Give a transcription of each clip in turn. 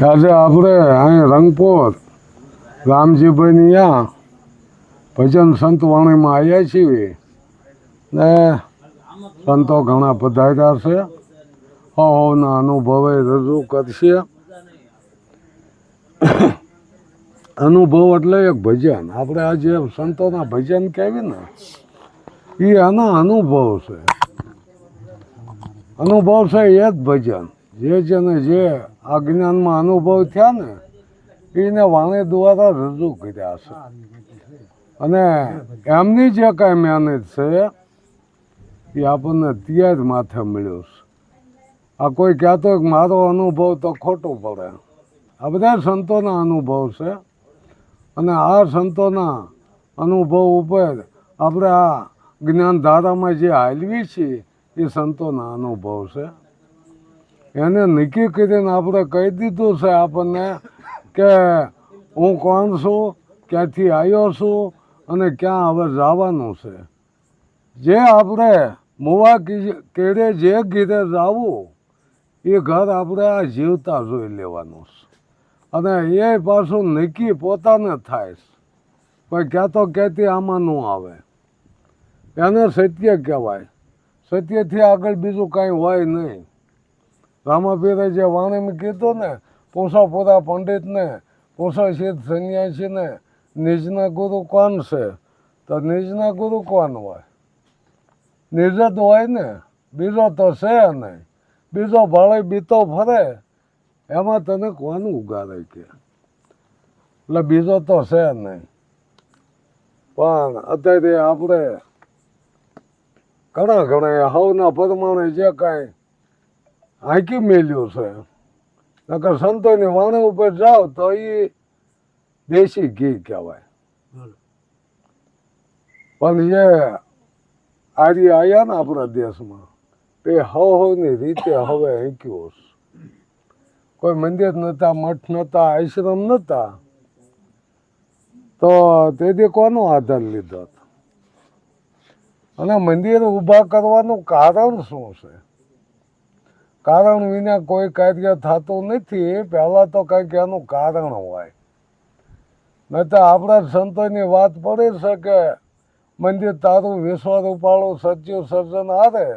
આજે આપણે અહીં રંગપોર રામજીભાઈની ત્યાં ભજન સંત વાણીમાં આવ્યા છીએ ને સંતો ઘણા પધાર્યા છે. હોના અનુભવે રજૂ કરશે. અનુભવ એટલે એક ભજન. આપણે આ જે સંતોના ભજન કહેવી ને એ આના અનુભવ છે. અનુભવ છે એ જ ભજન. જે જેને જે આ જ્ઞાનમાં અનુભવ થયા ને એને વાણી દ્વારા રજૂ કર્યા છે. અને એમની જે કાંઈ મહેનત છે એ આપણને ત્યાં જ માથે મળ્યું છે. આ કોઈ કહેતો કે મારો અનુભવ તો ખોટું પડે. આ બધા સંતોના અનુભવ છે. અને આ સંતોના અનુભવ ઉપર આપણે આ જ્ઞાન ધારામાં જે હાલવી છીએ એ સંતોના અનુભવ છે. એને નક્કી કરીને આપણે કહી દીધું છે આપણને કે હું કોણ છું, ક્યાંથી આવ્યો છું અને ક્યાં હવે જવાનું છે. જે આપણે મુવા કેળે જે ઘીરે જવું એ ઘર આપણે આ જીવતા જોઈ લેવાનું છે. અને એ પાછું નક્કી પોતાને થાય છે. કોઈ કહેતો કહેતી આમાં ન આવે. એને સત્ય કહેવાય. સત્યથી આગળ બીજું કાંઈ હોય નહીં. રામાપીરે જે વાણીમાં કીધું ને, પૂછો પૂરા પંડિતને, પૂછો સિદ્ધ સંન્યાસીને નિજના ગુરુ કોણ છે? તો નિજના ગુરુ કોણ હોય? નિજ જ હોય ને, બીજો તો છે નહીં. બીજો ભાળે બીતો ફરે એમાં તને કોણ ઉગાડે કે? એટલે બીજો તો છે નહીં. પણ અત્યારે આપણે ઘણા હવના પ્રમાણે જે કાંઈ હાંકી મેલ્યું છે, નકર સંતોની વાણી ઉપર જાઓ તો એ દેશી ઘી કહેવાય. પણ જે આર્ય આવ્યા ને આપણા દેશમાં એ હવની રીતે હવે હાંક્યું છે. કોઈ મંદિર નહોતા, મઠ નહોતા, આશ્રમ નહોતા, તો તેથી કોનો આધાર લીધો? અને મંદિર ઊભા કરવાનું કારણ શું છે? કારણ વિના કોઈ કાર્ય થતું નથી. પહેલાં તો કંઈક એનું કારણ હોય. નહીં તો આપણા સંતોની વાત પડે છે કે મંદિર તારું વિશ્વ રૂપાળું સચ્યું સર્જન હારે,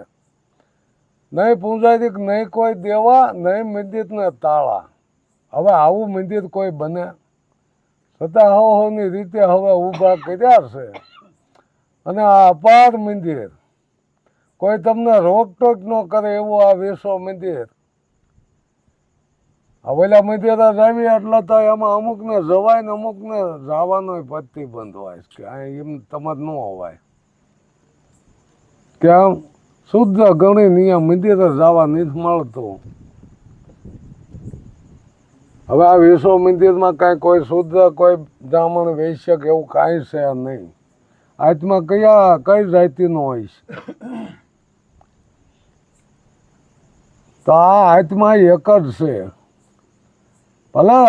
નહીં પૂજારી નહીં કોઈ દેવા, નહીં મંદિરને તાળા. હવે આવું મંદિર કોઈ બને? છતાં હવની રીતે હવે ઊભા કર્યા છે. અને આ અપાર મંદિર કોઈ તમને રોકટોક ન કરે એવું આ વિશ્વ મંદિર. હવેલા મંદિર જ આવી એટલે તો એમાં અમુકને જવાય ને અમુકને જવાનો પ્રતિબંધ હોય કે એમ તમારે ન હોવાય. કેમ? શુદ્ધ ગણી નિયમ મંદિર જવા નથી મળતું. હવે આ વિશ્વ મંદિરમાં કાંઈ કોઈ શુદ્ધ કોઈ બ્રાહ્મણ વૈશ્ય કે એવું કાંઈ છે નહીં. આત્મા કઈ જાતિનો હોય છે? તો આ આત્મા એક જ છે. ભલે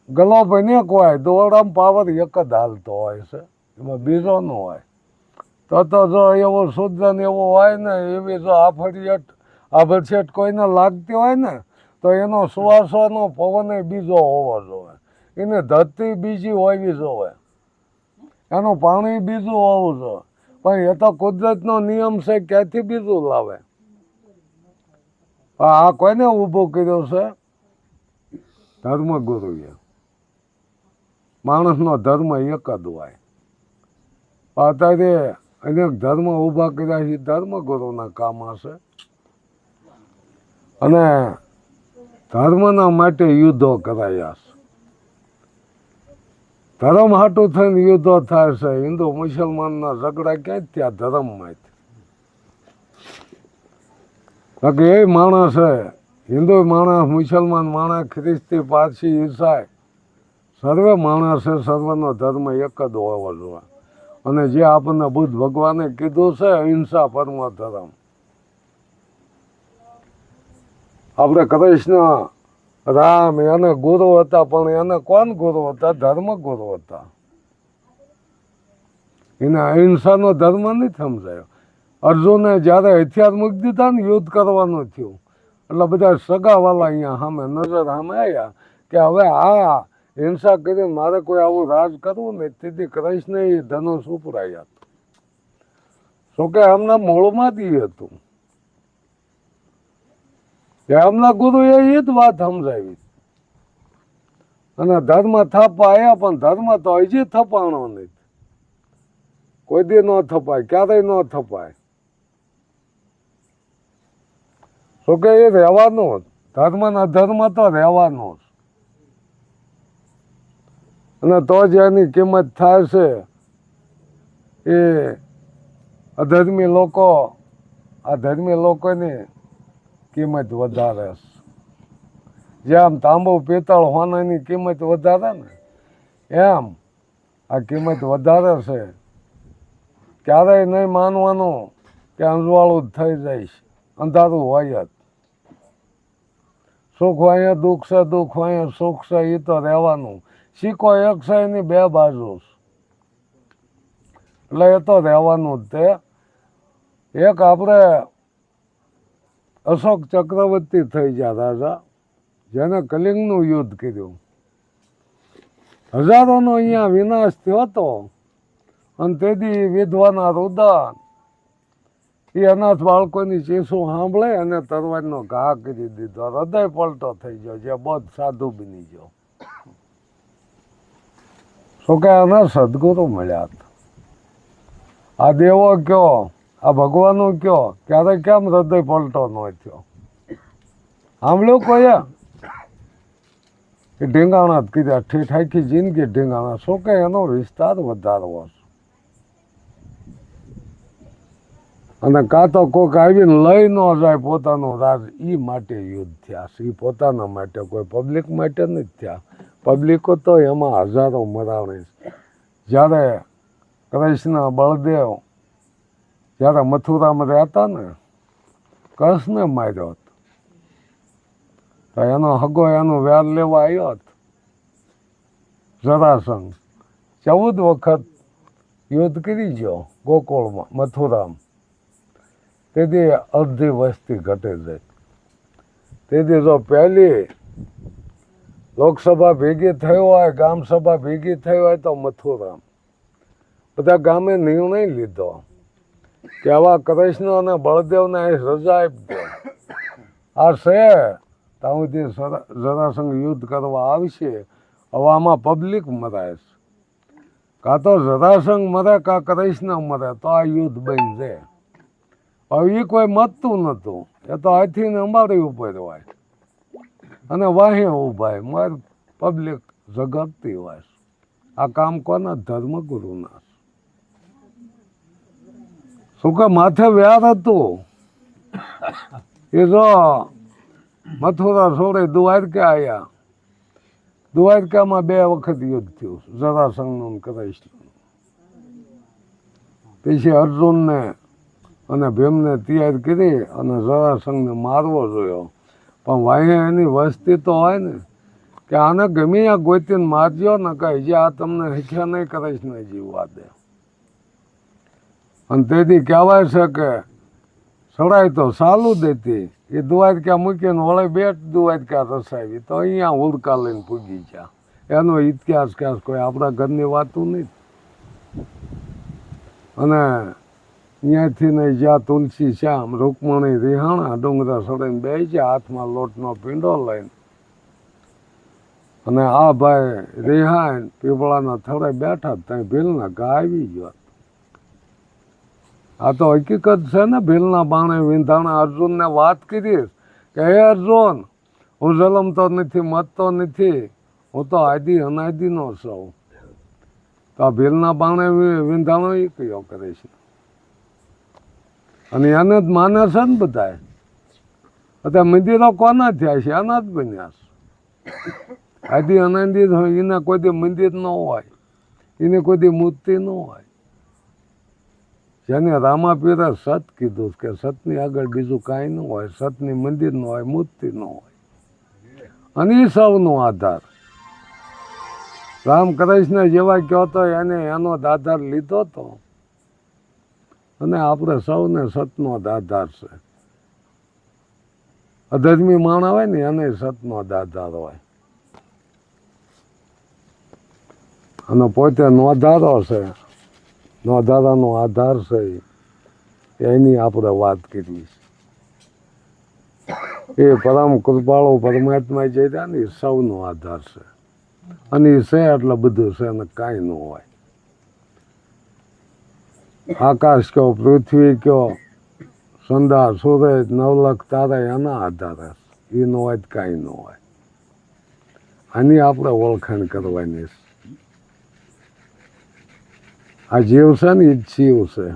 ગલો બને કોઈ દોડામ પાવર એક જ હાલતો હોય છે, એમાં બીજો ન હોય. તો જો એવો શુદ્ધ ને એવો હોય ને, એવી જો આભડછેટ કોઈને લાગતી હોય ને તો એનો શ્વાસનો પવન બીજો હોવો જોઈએ. એને ધરતી બીજી હોવી જોઈએ, એનું પાણી બીજું હોવું જોઈએ. પણ એ તો કુદરતનો નિયમ છે, ક્યાંથી બીજું લાવે? આ કોઈને ઊભો કર્યો છે? ધર્મગુરુએ. માણસનો ધર્મ એક જ હોય. અત્યારે અનેક ધર્મ ઊભા કર્યા છે, ધર્મગુરુના કામ હશે. અને ધર્મના માટે યુદ્ધો કરાયા છે. ધર્મ હાટું થઈને યુદ્ધો થાય છે. હિન્દુ મુસલમાનના ઝઘડા ક્યાંય થયા? ધર્મમાં જ. એ માણસ છે, હિન્દુ માણસ, મુસલમાન માણસ, ખ્રિસ્તી, પારસી, ઈસાઈ, સર્વે માણસ છે. સર્વનો ધર્મ એક જ હોવો જોઈએ. અને જે આપણને બુદ્ધ ભગવાને કીધું છે અહિંસા પરમો ધર્મ. આપણે કૃષ્ણ રામ એને ગુરુ હતા, પણ એને કોણ ગુરુ હતા? ધર્મ ગુરુ હતા. એને અહિંસાનો ધર્મ નથી સમજાયો. અર્જુને જ્યારે હથિયાર મૂકી દીધા ને યુદ્ધ કરવાનું થયું એટલે બધા સગાવાલા અહીંયા સામે નજર સામે આવ્યા કે હવે આ હિંસા કરીને મારે કોઈ આવું રાજ કરવું ને તેથી કૃષ્ણ એ ધનુષ ઉપરાયા હતું. શું કે એમના મૂળમાંથી હતું. એમના ગુરુએ એ જ વાત સમજાવી. અને ધર્મ થપા આવ્યા પણ ધર્મ તો હજી થપાણો નથી. કોઈ દી ન થપાય, ક્યારેય ન થપાય. શું કે એ રહેવાનું જ. ધર્મ ને અધર્મ તો રહેવાનું જ. અને તો જ એની કિંમત થાય છે. એ અધર્મી લોકો આ ધર્મી લોકોની કિંમત વધારે છે. જેમ તાંબુ પિત્તળ સોનાની કિંમત વધારે ને એમ આ કિંમત વધારે છે. ક્યારેય નહીં માનવાનું કે અંજવાળું જ થઈ જાય છે. અંધારું હોય જ. સુખ હોય દુઃખ છે, દુઃખ હોય સુખ છે, એ તો રહેવાનું. સિક્કો એક છે એની બે બાજુ છે. એટલે એ તો રહેવાનું જ તે. એક આપણે અશોક ચક્રવર્તી થઈ ગયા રાજા, જેને કલિંગનું યુદ્ધ કર્યું. હજારોનો અહીંયા વિનાશ થયો હતો. અને તેથી વિધવાના રુદન એ અનાથ બાળકોની ચીસું સાંભળે અને તરવારનો ઘા કરી દીધો. હૃદય પલટો થઈ ગયો, જે બૌદ્ધ સાધુ બની ગયો. શું કે આના સદગુરુ મળ્યા હતા. આ દેવો કયો, આ ભગવાનો કયો, ક્યારે કેમ હૃદય પલટો ન થયો? સાંભળ્યું કોઈ એ ઢીંગાણા જ કીધા. ઠીઠ આખી જિંદગી ઢીંગાણા. શું કે એનો વિસ્તાર વધારવો છે. અને કાં તો કોઈક આવીને લઈ ન જાય પોતાનું રાજ, એ માટે યુદ્ધ થયા છે. એ પોતાના માટે, કોઈ પબ્લિક માટે નથી થયા. પબ્લિકો તો એમાં હજારો મરાણી છે. જ્યારે કૃષ્ણ બળદેવ જ્યારે મથુરામાં રહેતા ને, કૃષ્ણને માર્યો હતો. તો એનો હગો એનું વ્યાર લેવા આવ્યો હતો જરાસંઘ. 14 વખત યુદ્ધ કરી ગયો ગોકુળમાં, મથુરામાં. તેથી અડધી વસ્તી ઘટે જાય. તેથી જો પહેલી લોકસભા ભેગી થઈ હોય, ગામ સભા ભેગી થઈ હોય તો મથુરામ. બધા ગામે નિર્ણય લીધો કે આવા કૃષ્ણ અને બળદેવને રજા આપી દો. આ છે ત્યાં સુધી જરાસંઘ યુદ્ધ કરવા આવશે. હવે આમાં પબ્લિક મરાય છે. કાં તો જરાસંઘ મરે કાં કૃષ્ણ મરે, તો આ યુદ્ધ બની જાય. હવે એ કોઈ મતતું નહોતું. એ તો હાથીને અમારી ઉપર હોય અને વાહી ઉભા માર પબ્લિક ઝઘડતી હોય. આ કામ કોના? ધર્મગુરુના. શું કે માથે વ્યાર હતું. એ જો મથુરા છોડે દ્વારકા આવ્યા. દ્વારકામાં 2 વખત યુદ્ધ થયું, જરાસંઘનું કૃષ્ણનું. પછી અર્જુનને અને ભીમને તૈયાર કરી અને જરાસંઘને મારવો જોયો. પણ વાહે એની વસ્તી તો હોય ને કે આને ગમે આ ગોતીને મારજો ને કહે જે આ તમને શીખ્યા નહીં કૃષ્ણ જીવવા દે. અને તેથી કહેવાય છે કે સડાઈ તો ચાલુ દેતી. એ દ્વારકા મૂકીને વળે બેટ દ્વારકા રસાવી તો અહીંયા હુડકા લઈને પૂગી ગયા. એનો ઇતિહાસ ક્યાસ કોઈ આપણા ઘરની વાતું નહીં. અને ત્યાંથી ને જ્યાં તુલસી શ્યામ રૂકમણી રિહાણા ડુંગરા સડીને બેસી ગયા, હાથમાં લોટનો પીંડો લઈને. અને આ ભાઈ રિહાઈને પીપળાના થડે બેઠા, ત્યાં ભીલના ઘા આવી ગયો. આ તો હકીકત છે ને. ભીલના બાણે વિંધાણા અર્જુનને વાત કરીશ કે હે અર્જુન, હું જલમતો નથી, મતતો નથી, હું તો આદિ અનાદિનો છું. તો આ ભીલના બાણે વિંધાણો એ કયો કરે છે. અને એને જ માને છે ને બધા. અત્યારે મંદિરો કોના થયા છે? એના જ બન્યા છે. આદિ અનાદિ એને કોઈ દી મંદિર ન હોય, એને કોઈ દી મૂર્તિ ન હોય. જેને રામાપીરે સત કીધું કે સતની આગળ બીજું કાંઈ ન હોય, સતની મંદિર ન હોય, મૂર્તિ ન હોય. અને એ સૌનો આધાર. રામકૃષ્ણ જેવા કહો તો એને એનો જ આધાર લીધો હતો. અને આપણે સૌને સતનો જ આધાર છે. અધર્મી માણ હોય ને એને સતનો દાધાર હોય, અને પોતે નોંધારો છે, નોંધારાનો આધાર છે, એની આપણે વાત કરવી છે. એ પરમ કૃપાળુ પરમાત્મા જે રહ્યા ને એ સૌનો આધાર છે, અને એ છે એટલે બધું છે, અને કાંઈ ન હોય. આકાશ કયો, પૃથ્વી કયો, સંધા સૂરજ નવલખ તારા એના આધારે એ ન હોય કાંઈ ન હોય. આની આપણે ઓળખાણ કરવાની છે. આ જીવ છે ને એ જ શિવ છે,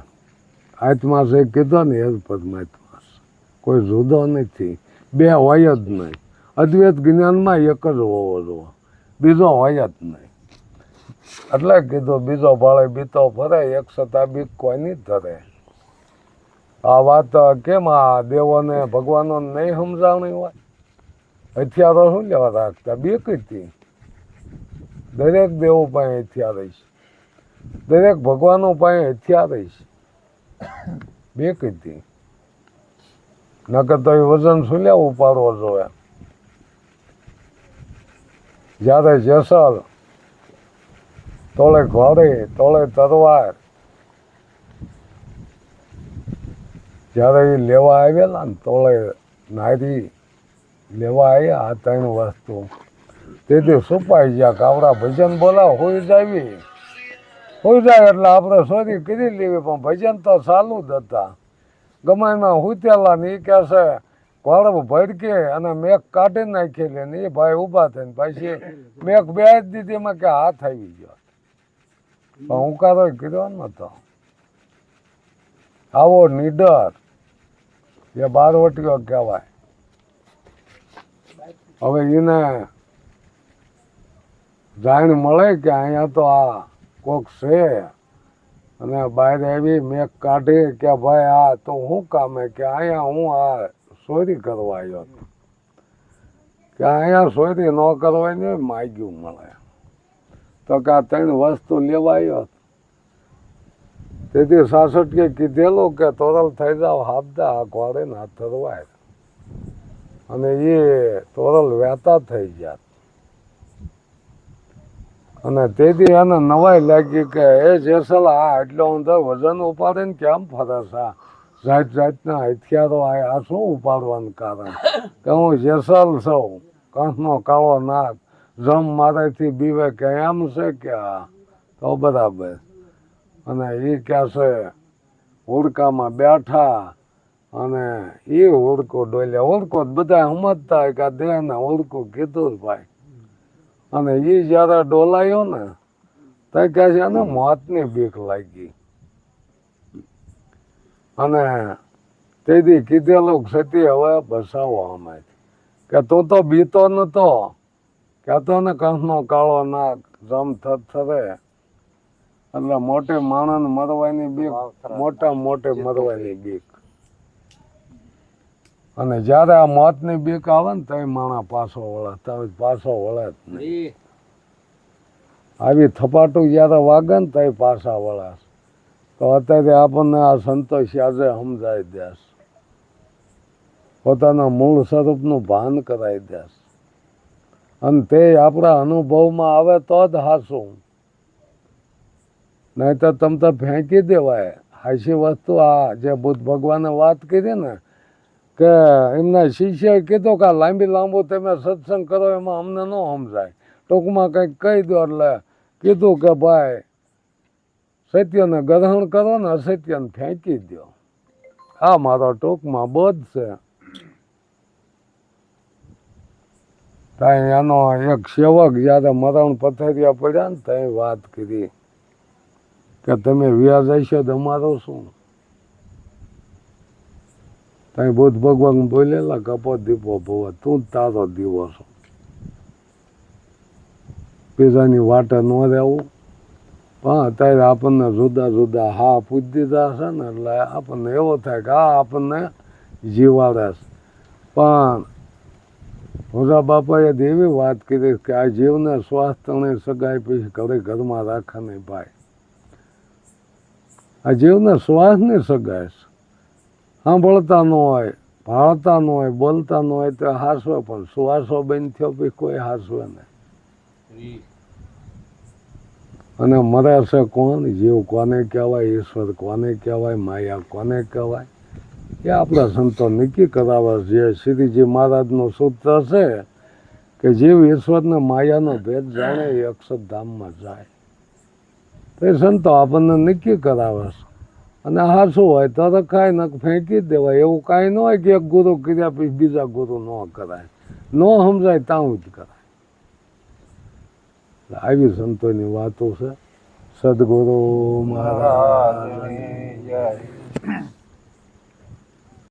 આત્મા છે કીધો ને એ જ પરમાત્મા છે, કોઈ જુદો નથી, બે હોય જ નહીં. અદ્વૈત જ્ઞાનમાં એક જ હોવો જોઈએ, બીજો હોય જ નહીં. એટલે કીધું બીજો ભાળે બીતો ફરે, એક છતાં બીક કોઈ નહીં ધરે. આ વાત કેમ આ દેવોને ભગવાનો નહીં સમજાવણી હોય? હથિયારો શું લેવા રાખતા? બીક હતી. દરેક દેવો પાસે હથિયાર છે, દરેક ભગવાનો પાસે હથિયાર છે, બીક હતી. નકર તો એ વજન શું લેવું ઉપાડવો જોઈએ? જ્યારે જેસલ તોળે ઘોડી તોળે તરવાર જ્યારે એ લેવા આવેલા ને, તોળે નારી લેવા આવ્યા આ ત્રણ વસ્તુ, તેથી સુપાઈ ગયા કે આપણા ભજન બોલાવ હોઈ જાવી, હોઈ જાય એટલે આપણે સોરી કરી લેવી. પણ ભજન તો ચાલુ જ હતા. ગમાઈમાં હુતેલા ને એ કહે છે ઘોડો ભડકે અને મેઘ કાઢી નાખેલી ને એ ભાઈ ઊભા થઈને પછી મેઘ બે જ દીધી, એમાં કે હાથ આવી ગયો. પણ હુંકારો કર્યો નતો. આવો નીડર એ બારવટીઓ કહેવાય. હવે એને જાણ મળે કે અહીંયા તો આ કોક છે, અને બહાર આવી મેઘ કાઢી કે ભાઈ આ તો શું કામે? કે અહીંયા હું આ ચોરી કરવા આવ્યો હતો. કે અહીંયા ચોરી ન કરવાની માગ્યું મળે તો કે આ ત્રણ વસ્તુ લેવા આવ્યો. તેથી સાસઠીએ કીધેલું કે તોરલ થઈ જાવ હાબદા આ ઘોડે ના થરવાય, અને એ તોરલ વહેતા થઈ ગયા. અને તેથી એને નવાઈ લાગી કે એ જેસલ આ એટલો ઊંધો વજન ઉપાડે ને કેમ ફરે છે? જાત જાતના હથિયારો આ શું ઉપાડવાનું કારણ? કે હું જેસલ છું, કંસનો કાળો નાક, જમ મારેથી બીવે કે એમ છે કે આ તો બરાબર. અને એ કહે છે હુડકામાં બેઠા, અને એ હુડકો ડોલ્યા. હુડકો બધા સમજતા હોય કે આ દેહને હુડકું કીધું જ ભાઈ. અને એ જયારે ડોલાયો ને તો કહે છે એને મોતની બીક લાગી. અને તેથી કીધેલું સતી હવે બસાવો અમે, કે તું તો બીતો નતો, કહેતો ને કંસનો કાળો નાક, જમ થરથરે. એટલે મોટે માણસ મરવાની બીક, મોટા મોટે મરવાની બીક. અને જયારે આ મોતની બીક આવે ને તો માણસ પાછો વળે, તો પાછો વળે જ નહીં. આવી થપાટું જયારે વાગે ને તો પાછા વળે. તો અત્યારે આપણને આ સંતોષ આજે સમજાઈ દેશ, પોતાના મૂળ સ્વરૂપનું ભાન કરાવી દેશ. અને તે આપણા અનુભવમાં આવે તો જ હાસું, નહીં તો તમ તો ફેંકી દેવાય. હાસી વસ્તુ આ જે બુદ્ધ ભગવાને વાત કરી ને કે એમના શિષ્યએ કીધું કે લાંબી લાંબુ તમે સત્સંગ કરો એમાં અમને ન સમજાય, ટૂંકમાં કંઈક કહી દો. એટલે કીધું કે ભાઈ સત્યને ગ્રહણ કરો ને અસત્યને ફેંકી દો. આ મારો ટૂંકમાં બોધ છે. ત્યાં એનો એક સેવક જયારે મરણ પથરિયા પડ્યા ને ત્યાં વાત કરી કે તમે વ્યાજ હશો તો અમારો શું? ત્યાં બુદ્ધ ભગવાન બોલેલા કપો દીપો ભવ, તું જ તારો દીવો છો, બીજાની વાટે ન રહેવું. પણ અત્યારે આપણને જુદા જુદા હા પૂજ દીધા છે ને, એટલે આપણને એવો થાય કે આ આપણને જીવાડે છે. પણ મોજા બાપાએ એવી વાત કરી કે આ જીવને શ્વાસ તણે સગાઈ પછી ઘરે ઘરમાં રાખે નહીં ભાઈ. આ જીવને શ્વાસની સગાઈ છે, સાંભળતા ન હોય ભાળતા ન હોય બોલતા ન હોય તો હાસવે, પણ સુવાસો બેન થયો પછી કોઈ હાસવે નહીં. અને મરે છે કોણ? જીવ કોને કહેવાય, ઈશ્વર કોને કહેવાય, માયા કોને કહેવાય, એ આપણા સંતો નક્કી કરાવે. જે શ્રીજી મહારાજનું સૂત્ર છે કે જીવ ઈશ્વરને માયાનો ભેદ જાણે એ અક્ષરધામમાં જાય. તો એ સંતો આપણને નક્કી કરાવે છે. અને હાસું હોય તો રખાય ને ફેંકી જ દેવાય. એવું કાંઈ ન હોય કે એક ગુરુ કર્યા પછી બીજા ગુરુ ન કરાય, ન સમજાય ત્યાં જ કરાય. આવી સંતોની વાતો છે. સદગુરુ મહારાજ.